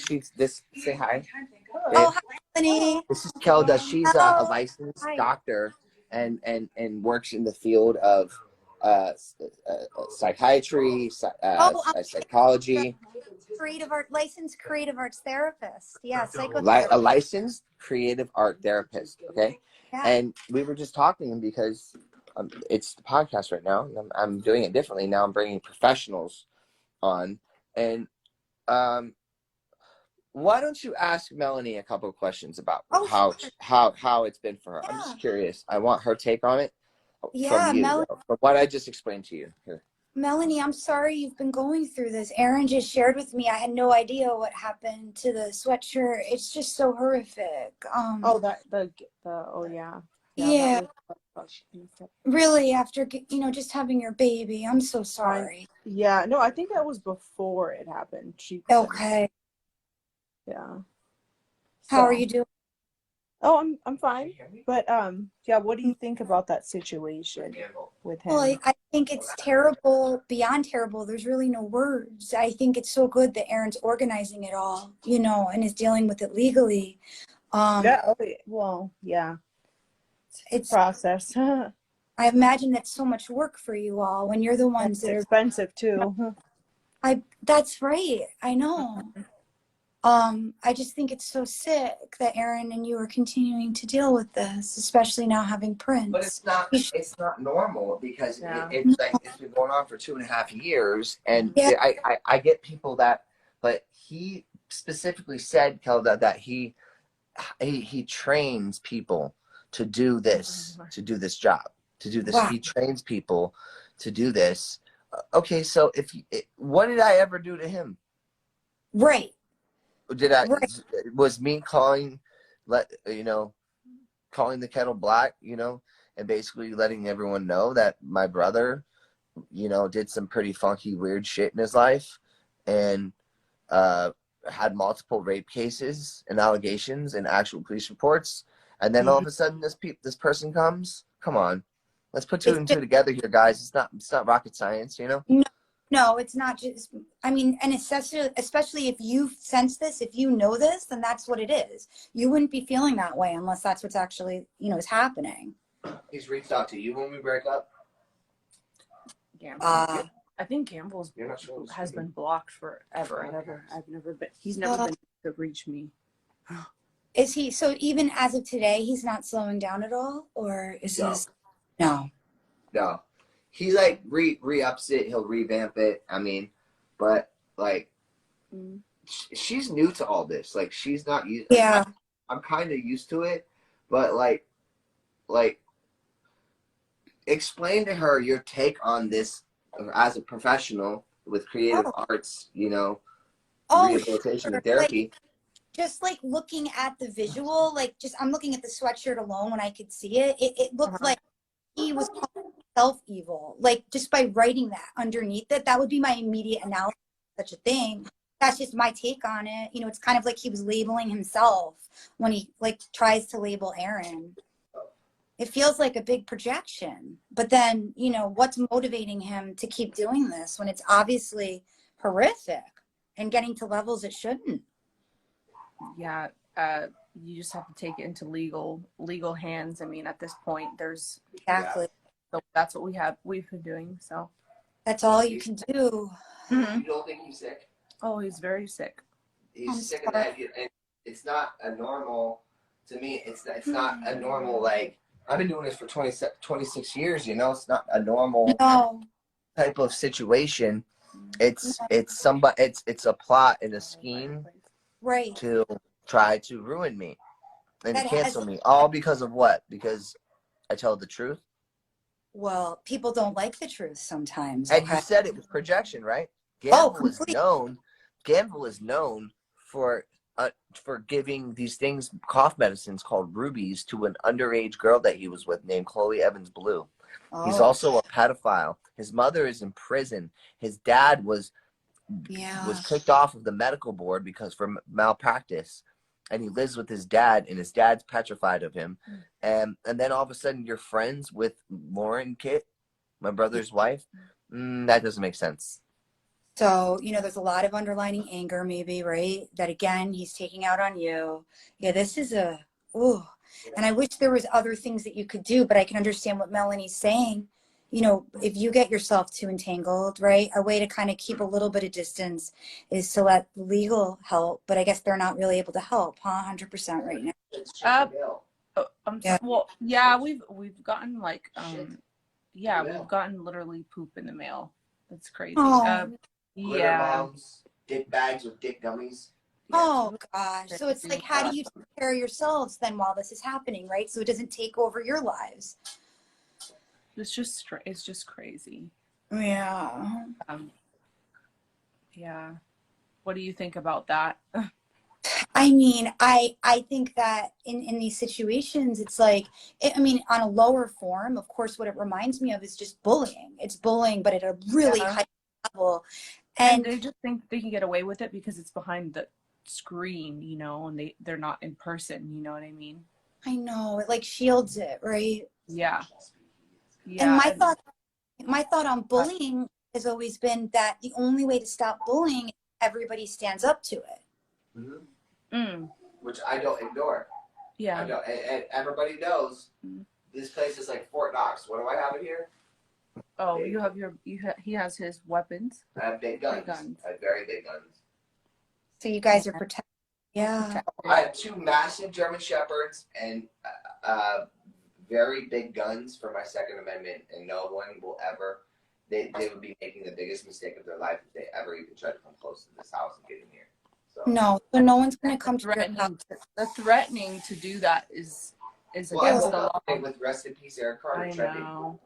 she's this. Say hi. Oh, hi, Melanie. This is Kelda. She's a Hello. licensed Hi. doctor and works in the field of psychiatry, Oh, psychology. licensed creative arts therapist. Yeah, A psychotherapist. licensed creative art therapist. Okay, Yeah. and we were just talking because it's the podcast right now. And I'm doing it differently now. I'm bringing professionals on, and why don't you ask Melanie a couple of questions about Sure. how it's been for her? Yeah. I'm just curious. I want her take on it Yeah, from you, though, from what I just explained to you. Here. Melanie, I'm sorry you've been going through this. Aaron just shared with me. I had no idea what happened to the sweatshirt. It's just so horrific. Oh, oh yeah. Yeah. That Really, after just having your baby, I'm so sorry. Yeah, no, I think that was before it happened. Okay. Yeah. How are you doing? Oh, I'm fine. But yeah, what do you think about that situation with him? Well, I think it's terrible, beyond terrible. There's really no words. I think it's so good that Aaron's organizing it all, and is dealing with it legally. Yeah. Well, yeah. It's a process. I imagine that's so much work for you all when you're the ones that are expensive too. That's right. I know. I just think it's so sick that Aaron and you are continuing to deal with this, especially now having Prince. But it's not normal because it's been going on for 2.5 years, and I get people that, but he specifically said, Kelda, that he trains people to do this, job, to do this. Wow. He trains people to do this. Okay, so what did I ever do to him? Right. Was me calling the kettle black, and basically letting everyone know that my brother, did some pretty funky, weird shit in his life, and had multiple rape cases and allegations and actual police reports, and then all of a sudden this person comes. Come on, let's put two and two together here, guys. It's not rocket science, No, it's not just, and especially if you sense this, if you know this, then that's what it is. You wouldn't be feeling that way unless that's what's actually, is happening. He's reached out to you when we break up? I think Campbell's has been blocked forever. He's never been to reach me. Is he, so even as of today, he's not slowing down at all? Or is this, no. He like re-ups it. He'll revamp it. But like, she's new to all this. Like, she's not used. Yeah. I'm kind of used to it, but like, explain to her your take on this as a professional with creative arts. Rehabilitation and therapy. Just like looking at the visual, I'm looking at the sweatshirt alone when I could see it. It looked like he was calling himself evil, just by writing that underneath it. That would be my immediate analysis of such a thing. That's just my take on it. It's kind of like he was labeling himself when he tries to label Aaron. It feels like a big projection, but then what's motivating him to keep doing this when it's obviously horrific and getting to levels it shouldn't? Yeah, you just have to take it into legal hands. At this point, there's exactly. So that's what we've been doing. So that's all you can do. You don't think he's sick? Oh, he's very sick. He's sick of that, and it's not a normal. To me, it's not a normal. I've been doing this for 26 years. It's not a normal type of situation. It's a plot and a scheme, right, to try to ruin me and to cancel me, all because of what? Because I tell the truth. Well, people don't like the truth sometimes. And you said it was projection, right? Gamble is known for giving these things, cough medicines called rubies, to an underage girl that he was with named Chloe Evans Blue. He's also a pedophile. His mother is in prison. His dad was kicked off of the medical board for malpractice, and he lives with his dad, and his dad's petrified of him. And then all of a sudden you're friends with Lauren Kitt, my brother's wife. That doesn't make sense. So, you know, there's a lot of underlining anger, maybe, right? That again, he's taking out on you. Yeah, this is ooh. And I wish there was other things that you could do, but I can understand what Melanie's saying. You know, if you get yourself too entangled, right? A way to kind of keep a little bit of distance is to let legal help, but I guess they're not really able to help, huh? 100% right now. Uh, Yeah. well, yeah, we've gotten like, yeah, we've gotten literally poop in the mail. That's crazy. Oh, Glitter Yeah. bombs, dick bags with dick gummies. oh gosh. So it's like, Crazy. how do you take care of yourselves then while this is happening, right? So it doesn't take over your lives. It's just crazy. Yeah. Um, yeah. What do you think about that? I mean, I think that in these situations, it's like, I mean, on a lower form, of course, what it reminds me of is just bullying. It's bullying, but at a really Yeah. high level. And And they just think they can get away with it because it's behind the screen, you know, and they're not in person, you know what I mean? I know it like shields it, right? Yeah. And Yeah. my thought on bullying has always been that the only way to stop bullying is everybody stands up to it. Mm, Which I don't ignore. yeah. I don't, and everybody knows this place is like Fort Knox. What do I have in here? Oh, Big. he has his weapons. I have big guns. Big guns. I have very big guns. So you guys are protected. Yeah. I have two massive German Shepherds and very big guns for my Second Amendment, and no one will ever. They would be making the biggest mistake of their life if they ever even try to come close to this house and get in here. No, so no one's going to come to your house. The threatening to do that is Well, I against woke the up law. today with rest in peace, Eric Carter I trending. know.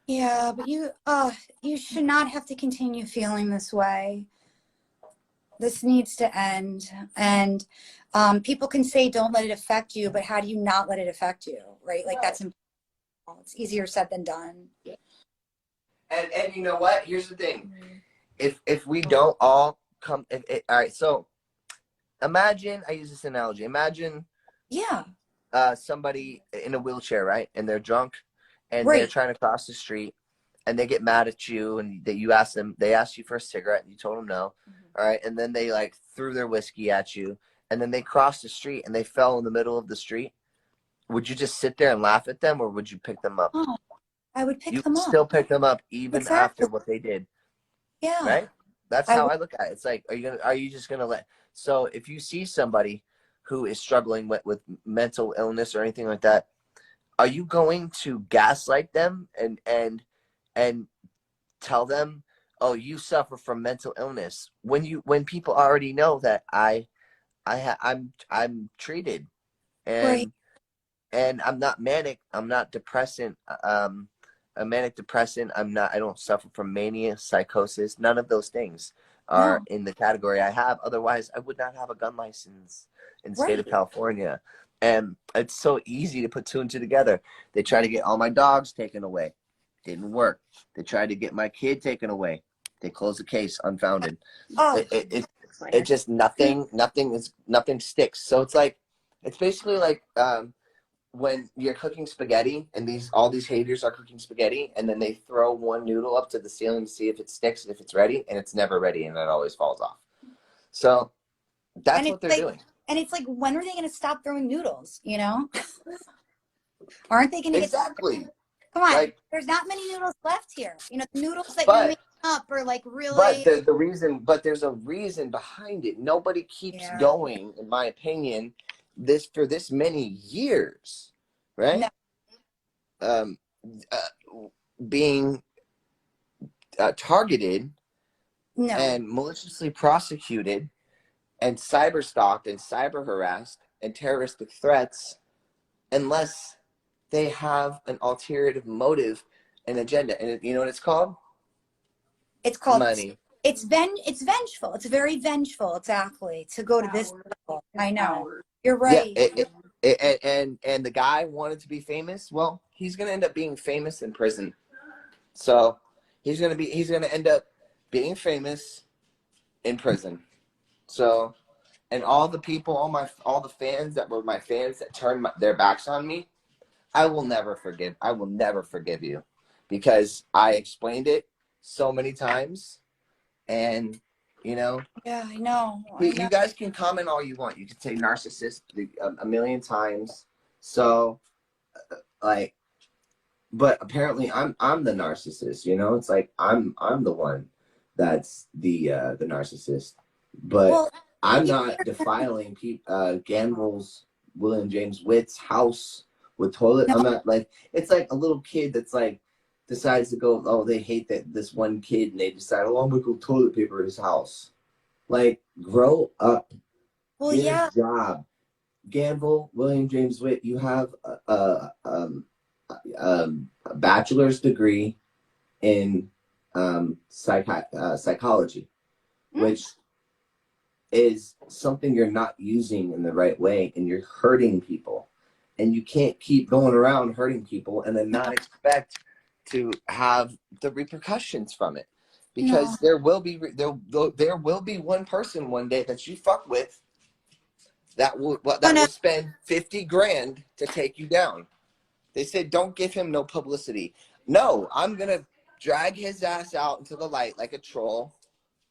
Yeah, but you should not have to continue feeling this way. This needs to end. And people can say don't let it affect you, but how do you not let it affect you, right? Like that's impossible. It's easier said than done. And you know what? Here's the thing. If we don't all come, all right. So imagine, I use this analogy. Imagine Yeah, somebody in a wheelchair, right? And they're drunk, and they're right. trying to cross the street, and they get mad at you, and that you ask them, they asked you for a cigarette, and you told them no, all right, and then they like threw their whiskey at you, and then they crossed the street, and they fell in the middle of the street. Would you just sit there and laugh at them, or would you pick them up? Oh, I would pick You them would up. still pick them up even after Exactly. what they did, Yeah. right? That's I how would, I look at it. It's like, are you just gonna let? So if you see somebody who is struggling with mental illness or anything like that, are you going to gaslight them and tell them, oh, you suffer from mental illness, when people already know that I'm treated, right. and I'm not manic, I'm not depressant, a manic depressant, I don't suffer from mania, psychosis, none of those things are No, in the category I have. Otherwise I would not have a gun license in the state of right. California. And it's so easy to put two and two together. They try to get all my dogs taken away, didn't work. They tried to get my kid taken away, they closed the case, unfounded. Oh, It just nothing sticks. So it's like, it's basically like when you're cooking spaghetti and all these haters are cooking spaghetti, and then they throw one noodle up to the ceiling to see if it sticks and if it's ready, and it's never ready, and it always falls off. So and that's it's what they're like, doing. and it's like, when are they going to stop throwing noodles? You know, aren't they going to get? Exactly. Come on, Like, there's not many noodles left here. You know, the noodles that you're but making up are like but really. the reason, but there's a reason behind it. Nobody keeps Yeah. going, in my opinion, for this many years, No, right? Um, being targeted no, and maliciously prosecuted and cyber stalked and cyber harassed and terroristic threats, unless they have an ulterior motive and agenda. And you know what it's called? it's called. Money. It's vengeful. It's very vengeful. Exactly. To go to this level. I know. You're Yeah. right. And the guy wanted to be famous. Well, he's gonna end up being famous in prison. So he's gonna end up being famous in prison. So, and all the people, all the fans that were my fans that turned their backs on me, I will never forgive. I will never forgive you, because I explained it so many times, And, you know, Yeah, I know. you guys can comment all you want. You can say narcissist a million times. So, like, but apparently I'm the narcissist, you know? It's like I'm the one that's the narcissist. But Well, I'm you, not defiling Gamble's William James Witt's house with toilet. no, I'm not like it's like a little kid that's like decides to go, oh, they hate that this one kid and they decide, oh, I'm gonna go toilet paper his house. Like, grow up, well, get a yeah. job. Gamble, William James Witt, you have a bachelor's degree in psychology, Mm, which is something you're not using in the right way, and you're hurting people. And you can't keep going around hurting people and then not expect to have the repercussions from it, no. because there will be one person one day that you fuck with Oh, that no. will spend 50 grand to take you down. They said, don't give him no publicity. No, I'm going to drag his ass out into the light like a troll.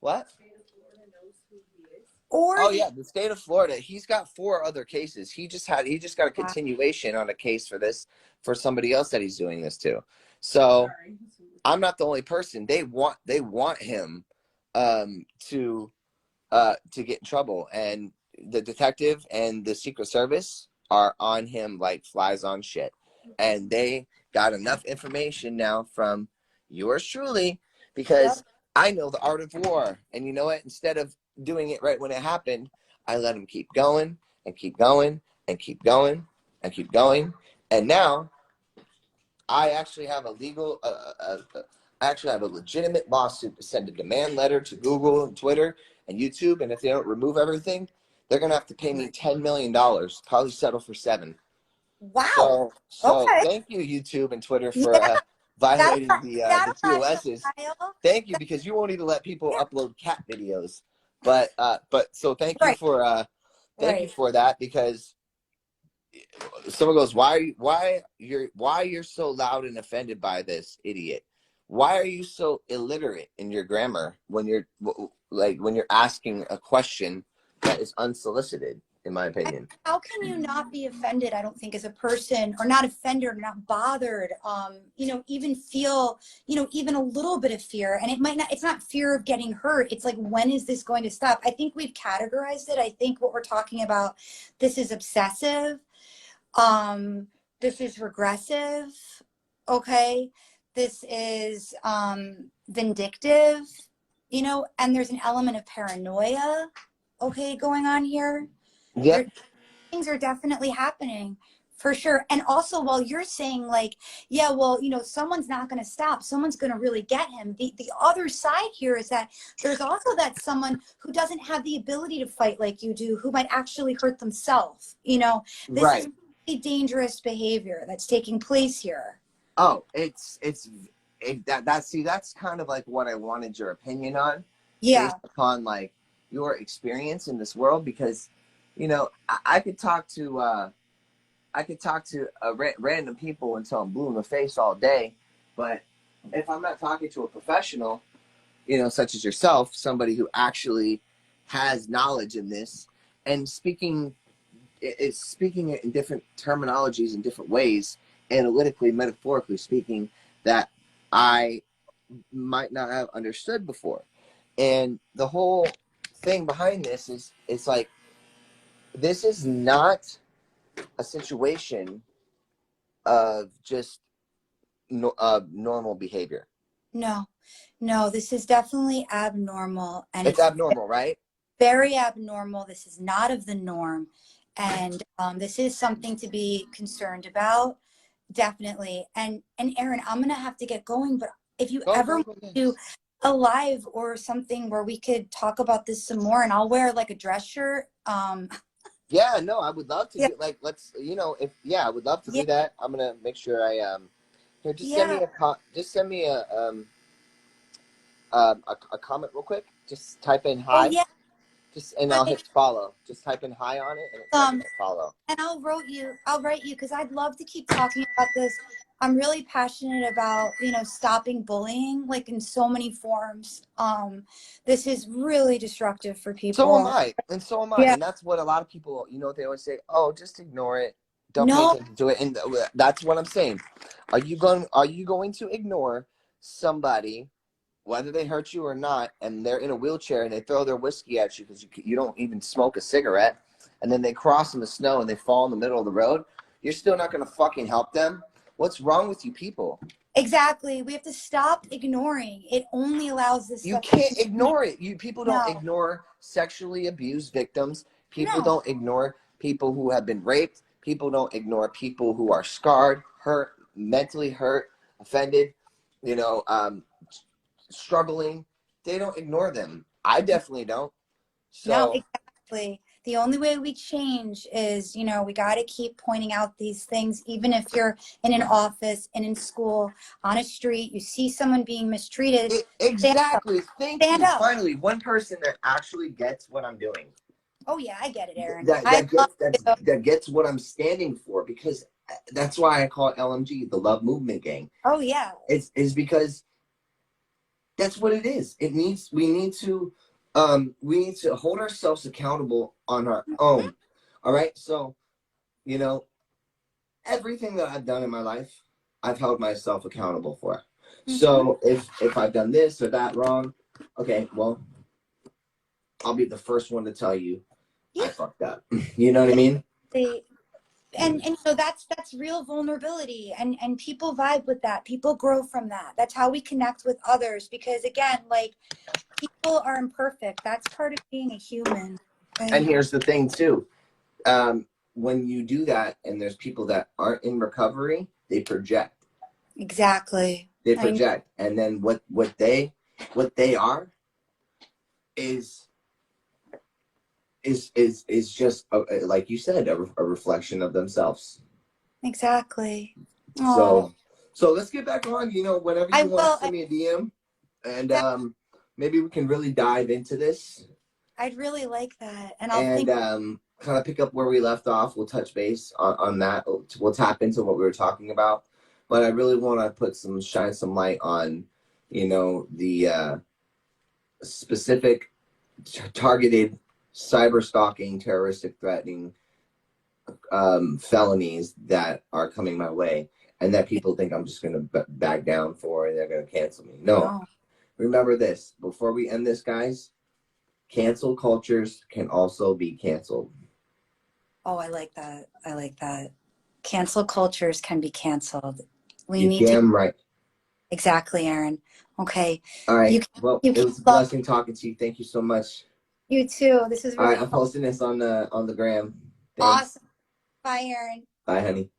What? Or Oh the, yeah, the state of Florida. He's got 4 other cases. He just got a wow. continuation on a case for somebody else that he's doing this to. So I'm not the only person. They want him to get in trouble, and the detective and the Secret Service are on him like flies on shit. And they got enough information now from yours truly, Yep. because I know the art of war. And you know what? Instead of doing it right when it happened, I let him keep going and keep going and keep going and keep going. And now I actually have a I actually have a legitimate lawsuit to send a demand letter to Google and Twitter and YouTube. And if they don't remove everything, they're going to have to pay me $10 million, probably settle for 7. Wow. So Okay. thank you, YouTube and Twitter, for Yeah, that's violating that the arrives a TOSs. while. Thank you, because you won't even let people Yeah. upload cat videos. But so Right. thank you Right. for that, because someone goes, why you're so loud and offended by this idiot? Why are you so illiterate in your grammar when you're asking a question that is unsolicited, in my And opinion? how can you not be offended? I don't think as a person, or not offended, or not bothered. Even feel, even a little bit of fear. And it's not fear of getting hurt. It's like, when is this going to stop? I think we've categorized it. I think what we're talking about, this is obsessive. This is regressive. Okay. This is vindictive, and there's an element of paranoia, okay, going on here. Yep. There, things are definitely happening for sure. And also, while you're saying like, yeah, well, someone's not going to stop, someone's going to really get him. The other side here is that there's also that someone who doesn't have the ability to fight like you do, who might actually hurt themselves. This is Right. really dangerous behavior that's taking place here. Oh, that's kind of like what I wanted your opinion on, Yeah. based upon like your experience in this world, because I could talk to random people until I'm blue in the face all day, but if I'm not talking to a professional, such as yourself, somebody who actually has knowledge in this, and speaking it in different terminologies in different ways, analytically, metaphorically speaking, that I might not have understood before. And the whole thing behind this is, it's like, this is not a situation of just normal behavior. No, this is definitely abnormal, and It's it's abnormal, right? very abnormal. This is not of the norm. And this is something to be concerned about, definitely. And Aaron, I'm gonna have to get going, but if you Go, ever go, want go, to yes. do a live or something where we could talk about this some more, and I'll wear like a dress shirt. Yeah, no, I would love to Yeah, do, like, let's, if, yeah, I would love to yeah, do that. I'm gonna make sure here, yeah. just send me a comment real quick. Just type in Oh hi, yeah. and I'll Hi. hit follow. Just type in hi on it, and I can hit follow. And I'll write you because I'd love to keep talking about this. I'm really passionate about, you know, stopping bullying, like in so many forms. This is really destructive for So am people. I, and so am I, Yeah. and that's what a lot of people, you know, they always say, "Oh, just ignore it, don't pay No, attention to it," and that's what I'm saying. Are you going to ignore somebody, whether they hurt you or not, and they're in a wheelchair and they throw their whiskey at you because you don't even smoke a cigarette, and then they cross in the snow and they fall in the middle of the road? You're still not going to fucking help them? What's wrong with you people? exactly. We have to stop ignoring. It only allows this You stuff can't to continue. ignore it. You people don't No, ignore sexually abused victims. People no, don't ignore people who have been raped. People don't ignore people who are scarred, hurt, mentally hurt, offended, you know, struggling. They don't ignore them. I definitely don't. no, So exactly. The only way we change is, you know, we got to keep pointing out these things, even if you're in an office and in school, on a street, you see someone being mistreated, stand up. exactly. Thank Stand you. up. Finally, one person that actually gets what I'm doing. Oh yeah, I get it, Aaron. That I that love gets you. that gets what I'm standing for, because that's why I call it LMG, the Love Movement Gang. Oh yeah, It's because that's what it is. We need to hold ourselves accountable on our own. All right. So, you know, everything that I've done in my life, I've held myself accountable for. So if I've done this or that wrong, okay, well, I'll be the first one to tell you I yeah. fucked up. You know what I mean? They, and so that's real vulnerability, and people vibe with that. People grow from that. That's how we connect with others, because again, like, people are imperfect. That's part of being a human. And Okay? here's the thing too. When you do that and there's people that aren't in recovery, they project. Exactly. They I know. project. And then what they are is just like you said, a reflection of themselves. Exactly. Oh, So let's get back on, you know, whenever I you want, will. send me a DM, and That, maybe we can really dive into this I'd really like that, and I'll and think. kind of pick up where we left off. We'll touch base on that. We'll tap into what we were talking about, but I really want to shine some light on, you know, the specific targeted cyber stalking, terroristic threatening felonies that are coming my way, and that people think I'm just going to back down for, and they're going to cancel me. No, No. remember this before we end this, guys. Cancel cultures can also be canceled. Oh, I like that. I like that. Cancel cultures can be canceled. We You need to. damn right. Exactly, Aaron. Okay. All You right. keep, Well, you it keep was a love. blessing talking to you. Thank you so much. You too. This is All right, really I'm fun. posting this on the gram. Thanks. Awesome. Bye, Aaron. Bye, honey.